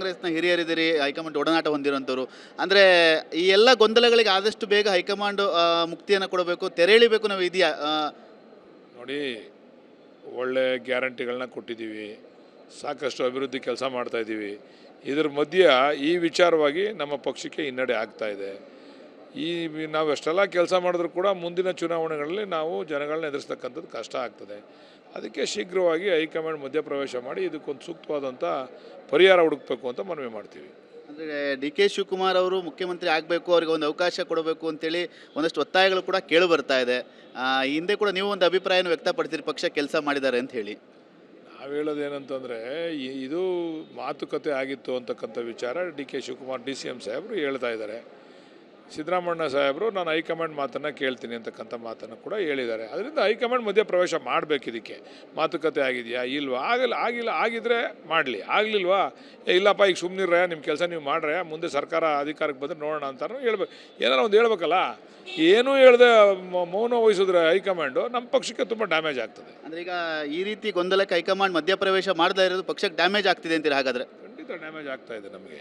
ಕಾಂಗ್ರೆಸ್ನ ಹಿರಿಯರಿದ್ದೀರಿ, ಹೈಕಮಾಂಡ್ ಒಡನಾಟ ಹೊಂದಿರುವಂಥವ್ರು. ಅಂದರೆ ಈ ಎಲ್ಲ ಗೊಂದಲಗಳಿಗೆ ಆದಷ್ಟು ಬೇಗ ಹೈಕಮಾಂಡ್ ಮುಕ್ತಿಯನ್ನು ಕೊಡಬೇಕು, ತೆರೆ ಎಳಿಬೇಕು ನಾವು ಇದೆಯಾ? ನೋಡಿ, ಒಳ್ಳೆ ಗ್ಯಾರಂಟಿಗಳನ್ನ ಕೊಟ್ಟಿದ್ದೀವಿ, ಸಾಕಷ್ಟು ಅಭಿವೃದ್ಧಿ ಕೆಲಸ ಮಾಡ್ತಾಯಿದ್ದೀವಿ. ಇದ್ರ ಮಧ್ಯೆ ಈ ವಿಚಾರವಾಗಿ ನಮ್ಮ ಪಕ್ಷಕ್ಕೆ ಹಿನ್ನಡೆ ಆಗ್ತಾ ಇದೆ. ನಾವು ಎಷ್ಟೆಲ್ಲ ಕೆಲಸ ಮಾಡಿದ್ರೂ ಕೂಡ ಮುಂದಿನ ಚುನಾವಣೆಗಳಲ್ಲಿ ನಾವು ಜನಗಳನ್ನ ಎದುರಿಸ್ತಕ್ಕಂಥದ್ದು ಕಷ್ಟ ಆಗ್ತದೆ. ಅದಕ್ಕೆ ಶೀಘ್ರವಾಗಿ ಹೈಕಮಾಂಡ್ ಮಧ್ಯಪ್ರವೇಶ ಮಾಡಿ ಇದಕ್ಕೊಂದು ಸೂಕ್ತವಾದಂಥ ಪರಿಹಾರ ಹುಡುಕಬೇಕು ಅಂತ ಮನವಿ ಮಾಡ್ತೀವಿ. ಅಂದರೆ ಡಿ ಕೆ ಶಿವಕುಮಾರ್ ಅವರು ಮುಖ್ಯಮಂತ್ರಿ ಆಗಬೇಕು, ಅವರಿಗೆ ಒಂದು ಅವಕಾಶ ಕೊಡಬೇಕು ಅಂತೇಳಿ ಒಂದಷ್ಟು ಒತ್ತಾಯಗಳು ಕೂಡ ಕೇಳಿ ಬರ್ತಾ ಇದೆ. ಹಿಂದೆ ಕೂಡ ನೀವು ಒಂದು ಅಭಿಪ್ರಾಯನ ವ್ಯಕ್ತಪಡ್ತೀರಿ, ಪಕ್ಷ ಕೆಲಸ ಮಾಡಿದ್ದಾರೆ ಅಂತ ಹೇಳಿ. ನಾವು ಹೇಳೋದೇನಂತಂದರೆ, ಇದು ಮಾತುಕತೆ ಆಗಿತ್ತು ಅಂತಕ್ಕಂಥ ವಿಚಾರ ಡಿ ಕೆ ಶಿವಕುಮಾರ್ DCM ಸಾಹೇಬರು ಹೇಳ್ತಾ ಇದ್ದಾರೆ. ಸಿದ್ದರಾಮಣ್ಣ ಸಾಹೇಬರು ನಾನು ಹೈಕಮಾಂಡ್ ಮಾತನ್ನು ಕೇಳ್ತೀನಿ ಅಂತಕ್ಕಂಥ ಮಾತನ್ನು ಕೂಡ ಹೇಳಿದ್ದಾರೆ. ಅದರಿಂದ ಹೈಕಮಾಂಡ್ ಮಧ್ಯ ಪ್ರವೇಶ ಮಾಡಬೇಕು. ಇದಕ್ಕೆ ಮಾತುಕತೆ ಆಗಿದೆಯಾ ಇಲ್ವಾ? ಆಗಿಲ್ಲ ಆಗಿದ್ದರೆ ಮಾಡಲಿ, ಆಗಲಿಲ್ವಾ ಇಲ್ಲಪ್ಪ ಈಗ ಸುಮ್ಮನಿರ್ರೆ, ನಿಮ್ಮ ಕೆಲಸ ನೀವು ಮಾಡ್ರೆ, ಮುಂದೆ ಸರ್ಕಾರ ಅಧಿಕಾರಕ್ಕೆ ಬಂದರೆ ನೋಡೋಣ ಅಂತಾನು ಹೇಳ್ಬೇಕು. ಏನಾರ ಒಂದು ಹೇಳ್ಬೇಕಲ್ಲ. ಏನೂ ಹೇಳ್ದೆ ಮೌನ ವಹಿಸಿದ್ರೆ ಹೈಕಮಾಂಡು ನಮ್ಮ ಪಕ್ಷಕ್ಕೆ ತುಂಬ ಡ್ಯಾಮೇಜ್ ಆಗ್ತದೆ. ಅಂದರೆ ಈಗ ಈ ರೀತಿ ಗೊಂದಲಕ್ಕೆ ಹೈಕಮಾಂಡ್ ಮಧ್ಯಪ್ರವೇಶ ಮಾಡದೇ ಇರೋದು ಪಕ್ಷಕ್ಕೆ ಡ್ಯಾಮೇಜ್ ಆಗ್ತಿದೆ ಅಂತೀರಿ ಹಾಗಾದರೆ? ಖಂಡಿತ ಡ್ಯಾಮೇಜ್ ಆಗ್ತಾ ಇದೆ. ನಮಗೆ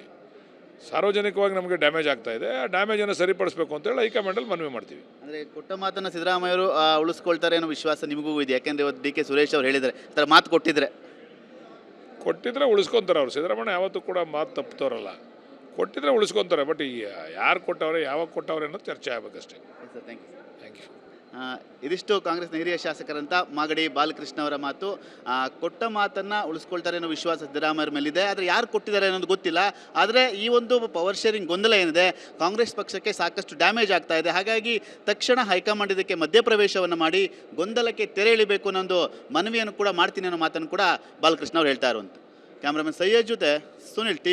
ಸಾರ್ವಜನಿಕವಾಗಿ ನಮಗೆ ಡ್ಯಾಮೇಜ್ ಆಗ್ತಾ ಇದೆ. ಆ ಡ್ಯಾಮೇಜನ್ನು ಸರಿಪಡಿಸಬೇಕು ಅಂತೇಳಿ ಹೈಕಮಾಂಡಲ್ಲಿ ಮನವಿ ಮಾಡ್ತೀವಿ. ಅಂದರೆ ಕೊಟ್ಟ ಮಾತನ್ನು ಸಿದ್ದರಾಮಯ್ಯವರು ಉಳಿಸ್ಕೊಳ್ತಾರೆ ಅನ್ನೋ ವಿಶ್ವಾಸ ನಿಮಗೂ ಇದೆ? ಯಾಕೆಂದರೆ ಇವತ್ತು ಡಿ ಕೆ ಸುರೇಶ್ ಅವರು ಹೇಳಿದ್ದಾರೆ, ಆ ಥರ ಮಾತು ಕೊಟ್ಟಿದ್ರೆ ಉಳಿಸ್ಕೊತಾರೆ ಅವರು. ಸಿದ್ದರಾಮಯ್ಯ ಯಾವತ್ತೂ ಕೂಡ ಮಾತು ತಪ್ಪುತ್ತವರಲ್ಲ. ಕೊಟ್ಟಿದ್ರೆ ಉಳಿಸ್ಕೊತಾರೆ. ಬಟ್ ಈಗ ಯಾರು ಕೊಟ್ಟವ್ರೆ, ಯಾವಾಗ ಕೊಟ್ಟವ್ರೆ ಅನ್ನೋದು ಚರ್ಚೆ ಆಗಬೇಕಷ್ಟೇ. Sir, thank you. Thank you. ಇದಿಷ್ಟು ಕಾಂಗ್ರೆಸ್ನ ಹಿರಿಯ ಶಾಸಕರಂತ ಮಾಗಡಿ ಬಾಲಕೃಷ್ಣ ಅವರ ಮಾತು. ಕೊಟ್ಟ ಮಾತನ್ನು ಉಳಿಸ್ಕೊಳ್ತಾರೆ ಅನ್ನೋ ವಿಶ್ವಾಸ ಸಿದ್ದರಾಮಯ್ಯರ ಮೇಲಿದೆ. ಆದರೆ ಯಾರು ಕೊಟ್ಟಿದ್ದಾರೆ ಅನ್ನೋದು ಗೊತ್ತಿಲ್ಲ. ಆದರೆ ಈ ಒಂದು ಪವರ್ ಶೇರಿಂಗ್ ಗೊಂದಲ ಏನಿದೆ, ಕಾಂಗ್ರೆಸ್ ಪಕ್ಷಕ್ಕೆ ಸಾಕಷ್ಟು ಡ್ಯಾಮೇಜ್ ಆಗ್ತಾ ಇದೆ. ಹಾಗಾಗಿ ತಕ್ಷಣ ಹೈಕಮಾಂಡ್ ಇದಕ್ಕೆ ಮಧ್ಯಪ್ರವೇಶವನ್ನು ಮಾಡಿ ಗೊಂದಲಕ್ಕೆ ತೆರೆ ಎಳಿಬೇಕು ಅನ್ನೋ ಮನವಿಯನ್ನು ಕೂಡ ಮಾಡ್ತೀನಿ ಅನ್ನೋ ಮಾತನ್ನು ಕೂಡ ಬಾಲಕೃಷ್ಣ ಅವರು ಹೇಳ್ತಾ ಇರುವಂಥ. ಕ್ಯಾಮ್ರಾಮನ್ ಸೈಯದ್ ಜೊತೆ ಸುನಿಲ್, ಟಿ